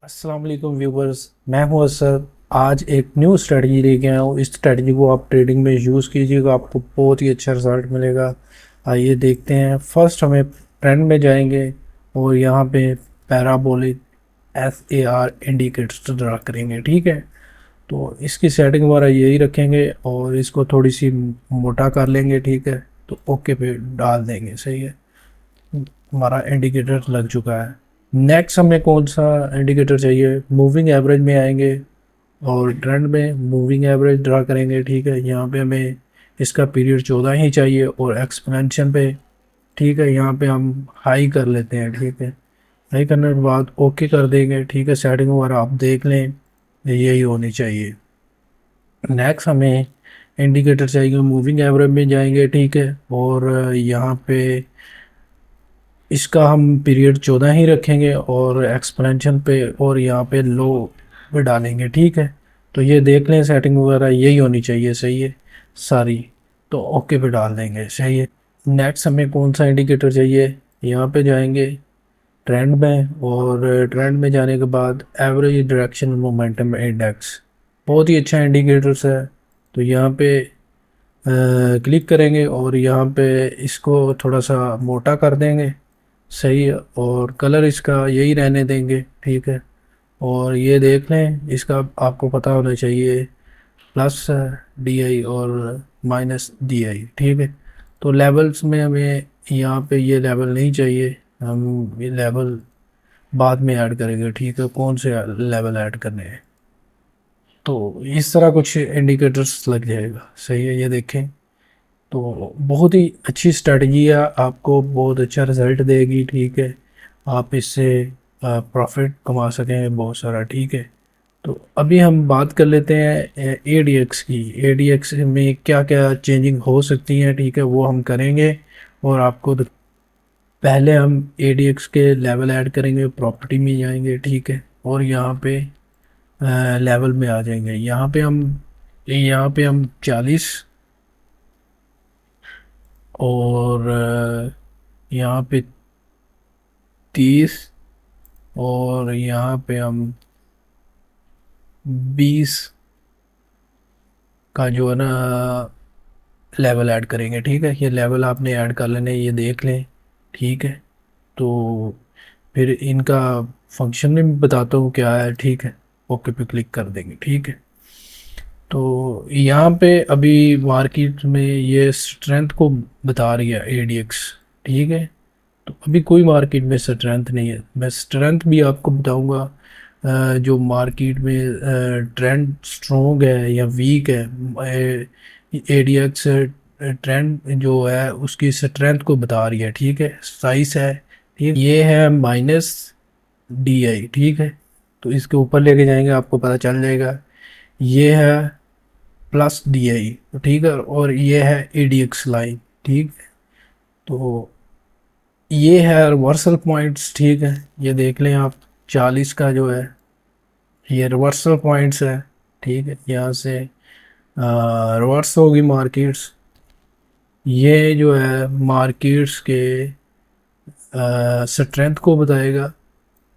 अस्सलाम वालेकुम व्यूवर्स। मैं हूं असद। आज एक न्यू स्ट्रेटजी लेके आया हूँ। इस स्ट्रेटजी को आप ट्रेडिंग में यूज़ कीजिएगा, आपको बहुत ही अच्छा रिजल्ट मिलेगा। आइए देखते हैं। फर्स्ट हमें ट्रेंड में जाएंगे और यहाँ पे पैराबोलिक SAR इंडिकेटर्स ड्रा करेंगे। ठीक है, तो इसकी सेटिंग वगैरह यही रखेंगे और इसको थोड़ी सी मोटा कर लेंगे। ठीक है, तो ओके पे डाल देंगे। सही है, हमारा इंडिकेटर लग चुका है। नेक्स्ट हमें कौन सा इंडिकेटर चाहिए? मूविंग एवरेज में आएंगे और ट्रेंड में मूविंग एवरेज ड्रा करेंगे। ठीक है, यहाँ पे हमें इसका पीरियड 14 ही चाहिए और एक्सपोनेंशियल पे। ठीक है, यहाँ पे हम हाई कर लेते हैं। ठीक है, हाई करने के बाद ओके कर देंगे। ठीक है, सेटिंग वगैरह आप देख लें, यही होनी चाहिए। नेक्स्ट हमें इंडिकेटर चाहिए, मूविंग एवरेज में जाएंगे। ठीक है, और यहाँ पे इसका हम पीरियड 14 ही रखेंगे और एक्सपोनेंशियल पे और यहाँ पे लो पे डालेंगे। ठीक है, तो ये देख लें सेटिंग वगैरह यही होनी चाहिए। सही है सारी, तो ओके पे डाल देंगे। सही है। नेक्स्ट हमें कौन सा इंडिकेटर चाहिए? यहाँ पे जाएंगे ट्रेंड में और ट्रेंड में जाने के बाद एवरेज डायरेक्शन मोमेंटम इंडेक्स, बहुत ही अच्छा इंडिकेटर्स है। तो यहाँ पे क्लिक करेंगे और यहाँ पे इसको थोड़ा सा मोटा कर देंगे। सही है, और कलर इसका यही रहने देंगे। ठीक है, और ये देख लें, इसका आपको पता होना चाहिए +DI और -DI। ठीक है, तो लेवल्स में हमें यहाँ पे ये लेवल नहीं चाहिए, हम ये लेवल बाद में ऐड करेंगे। ठीक है, कौन से लेवल ऐड करने हैं, तो इस तरह कुछ इंडिकेटर्स लग जाएगा। सही है, ये देखें, तो बहुत ही अच्छी स्ट्रेटजी है, आपको बहुत अच्छा रिजल्ट देगी। ठीक है, आप इससे प्रॉफिट कमा सकें बहुत सारा। ठीक है, तो अभी हम बात कर लेते हैं ADX की। ADX में क्या क्या चेंजिंग हो सकती हैं, ठीक है, वो हम करेंगे। और आपको पहले हम ADX के लेवल ऐड करेंगे, प्रॉपर्टी में जाएंगे। ठीक है, और यहाँ पे लेवल में आ जाएंगे। यहाँ पे हम 40 और यहाँ पे 30 और यहाँ पे हम 20 का जो है ना लेवल ऐड करेंगे। ठीक है, ये लेवल आपने ऐड कर लेने, ये देख लें। ठीक है, तो फिर इनका फंक्शन में भी बताता हूँ क्या है। ठीक है, ओके पे क्लिक कर देंगे। ठीक है, तो यहाँ पे अभी मार्केट में ये स्ट्रेंथ को बता रही है ADX। ठीक है, तो अभी कोई मार्केट में स्ट्रेंथ नहीं है। मैं स्ट्रेंथ भी आपको बताऊंगा, जो मार्केट में ट्रेंड स्ट्रॉन्ग है या वीक है। ADX ट्रेंड जो है उसकी स्ट्रेंथ को बता रही है। ठीक है, साइज है। ठीक, ये है -DI। ठीक है, तो इसके ऊपर लेके जाएंगे, आपको पता चल जाएगा। ये है +DI। तो ठीक है, और ये है ADX लाइन। ठीक है, तो ये है रिवर्सल पॉइंट्स। ठीक है, ये देख लें आप, 40 का जो है ये रिवर्सल पॉइंट्स है। ठीक है, यहाँ से रिवर्स होगी मार्केट्स। ये जो है मार्केट्स के स्ट्रेंथ को बताएगा,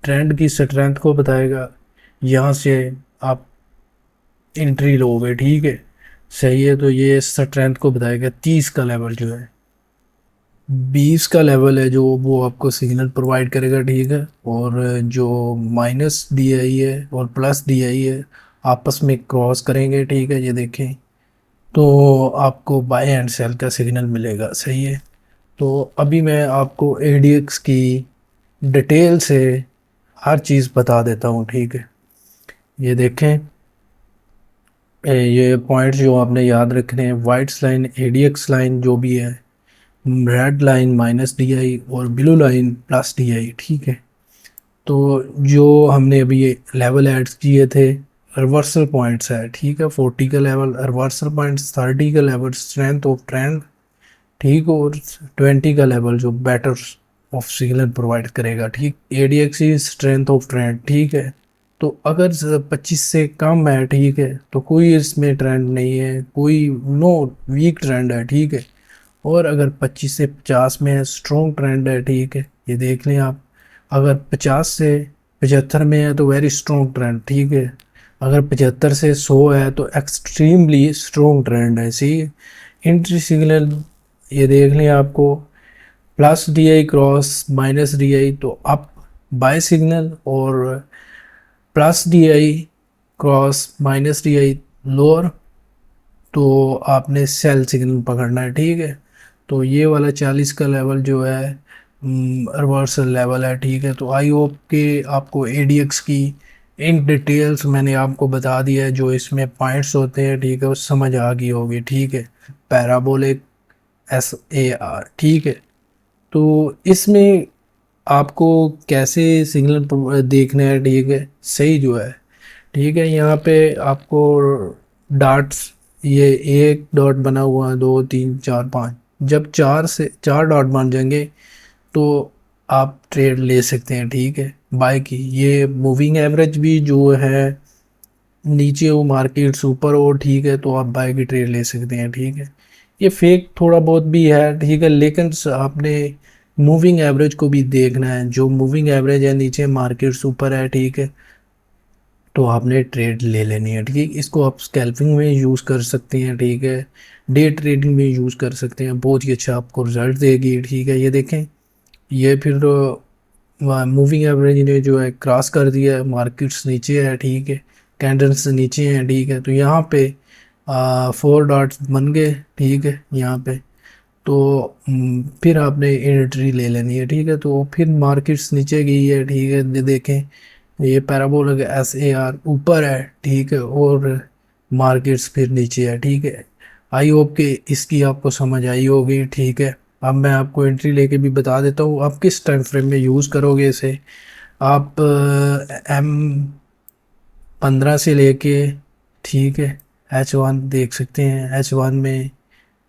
ट्रेंड की स्ट्रेंथ को बताएगा। यहाँ से आप एंट्री लोगे। ठीक है, सही है, तो ये स्ट्रेंथ को बताएगा। 30 का लेवल जो है, 20 का लेवल है जो वो आपको सिग्नल प्रोवाइड करेगा। ठीक है, और जो -DI है और +DI है आपस में क्रॉस करेंगे। ठीक है, ये देखें, तो आपको बाय एंड सेल का सिग्नल मिलेगा। सही है, तो अभी मैं आपको ADX की डिटेल से हर चीज़ बता देता हूँ। ठीक है, ये देखें, ये पॉइंट्स जो आपने याद रखने हैं, वाइट लाइन ADX लाइन जो भी है, रेड लाइन -DI और ब्लू लाइन +DI। ठीक है, तो जो हमने अभी ये लेवल ऐड किए थे रिवर्सल पॉइंट्स है। ठीक है, 40 का लेवल रिवर्सल पॉइंट्स, 30 का लेवल स्ट्रेंथ ऑफ ट्रेंड। ठीक, और 20 का लेवल जो बेटर ऑफ सिग्नल प्रोवाइड करेगा। ठीक, ADX की स्ट्रेंथ ऑफ ट्रेंड। ठीक है, तो अगर 25 से कम है, ठीक है, तो कोई इसमें ट्रेंड नहीं है, कोई नो वीक ट्रेंड है। ठीक है, और अगर 25 से 50 में स्ट्रॉन्ग ट्रेंड है। ठीक है, ये देख लें आप, अगर 50 से 75 में है तो वेरी स्ट्रॉन्ग ट्रेंड, ठीक है। अगर 75 से 100 है तो एक्सट्रीमली स्ट्रॉन्ग ट्रेंड है, सी। एंट्री सिग्नल ये देख लें आपको, plus D I cross minus D I तो अप बाय सिग्नल, और plus D I cross minus D I lower, तो आपने सेल सिग्नल पकड़ना है, ठीक है। तो ये वाला 40 का लेवल जो है रिवर्सल लेवल है, ठीक है। तो आई होप कि आपको एडीएक्स की इन डिटेल्स मैंने आपको बता दिया है, जो इसमें पॉइंट्स होते हैं, ठीक है, वो समझ आ गई होगी, ठीक है। पैराबोलिक SAR, ठीक है। तो इसमें आपको कैसे सिग्नल देखना है, ठीक है, सही जो है, ठीक है। यहाँ पे आपको डॉट्स, ये एक डॉट बना हुआ है, 2 3 4 5, जब 4 डॉट बन जाएंगे तो आप ट्रेड ले सकते हैं, ठीक है। बाय की ये मूविंग एवरेज भी जो है नीचे हो, मार्केट्स ऊपर हो, ठीक है, तो आप बाय की ट्रेड ले सकते हैं, ठीक है। ये फेक थोड़ा बहुत भी है, ठीक है, लेकिन आपने मूविंग एवरेज को भी देखना है। जो मूविंग एवरेज है नीचे, मार्केट्स ऊपर है, ठीक है, तो आपने ट्रेड ले लेनी है, ठीक है। इसको आप स्कैल्पिंग में यूज़ कर सकते हैं, ठीक है, डे ट्रेडिंग में यूज़ कर सकते हैं, बहुत ही अच्छा आपको रिजल्ट देगी, ठीक है। ये देखें, ये फिर मूविंग एवरेज ने जो है क्रॉस कर दिया है, मार्केट्स नीचे है, ठीक है, कैंडल्स नीचे हैं, ठीक है। तो यहाँ पे 4 डॉट्स बन गए, ठीक है, यहाँ पे। तो फिर आपने एंट्री ले लेनी है, ठीक है। तो फिर मार्केट्स नीचे गई है, ठीक है, ये देखें, ये पैराबोलिक SAR ऊपर है, ठीक है, और मार्केट्स फिर नीचे है, ठीक है। आई होप कि इसकी आपको समझ आई होगी, ठीक है। अब मैं आपको एंट्री लेके भी बता देता हूँ, आप किस टाइम फ्रेम में यूज़ करोगे इसे। आप M15 से लेके, ठीक है, H1 देख सकते हैं, H1 में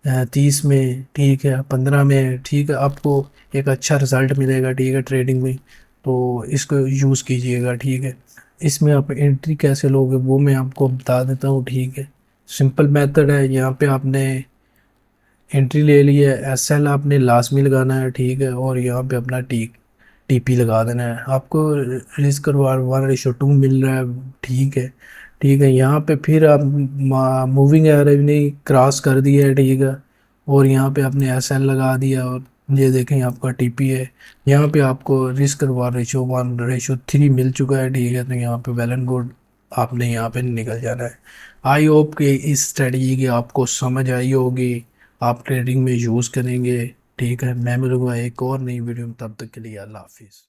30 में, ठीक है, 15 में, ठीक है, आपको एक अच्छा रिज़ल्ट मिलेगा, ठीक है, ट्रेडिंग में। तो इसको यूज़ कीजिएगा, ठीक है। इसमें आप एंट्री कैसे लोगे वो मैं आपको बता देता हूँ, ठीक है। सिंपल मेथड है, यहाँ पे आपने एंट्री ले ली है, SL आपने लास्ट में लगाना है, ठीक है, और यहाँ पे अपना TP लगा देना है। आपको रिस्क रिवार्ड 1:2 मिल रहा है, ठीक है, ठीक है। यहाँ पे फिर आप मूविंग एवरेज ने क्रॉस कर दिया है, ठीक है, और यहाँ पे आपने SL लगा दिया, और ये देखें आपका TP है। यहाँ पे आपको रिस्क रिवार्ड रेशो 1:3 मिल चुका है, ठीक है। तो यहाँ पे वेल एंड गुड, आपने यहाँ पे निकल जाना है। आई होप कि इस स्ट्रेटजी की आपको समझ आई होगी, आप ट्रेडिंग में यूज़ करेंगे, ठीक है। मैं मिलूंगा एक और नई वीडियो में, तब तक के लिए अल्लाह हाफिज़।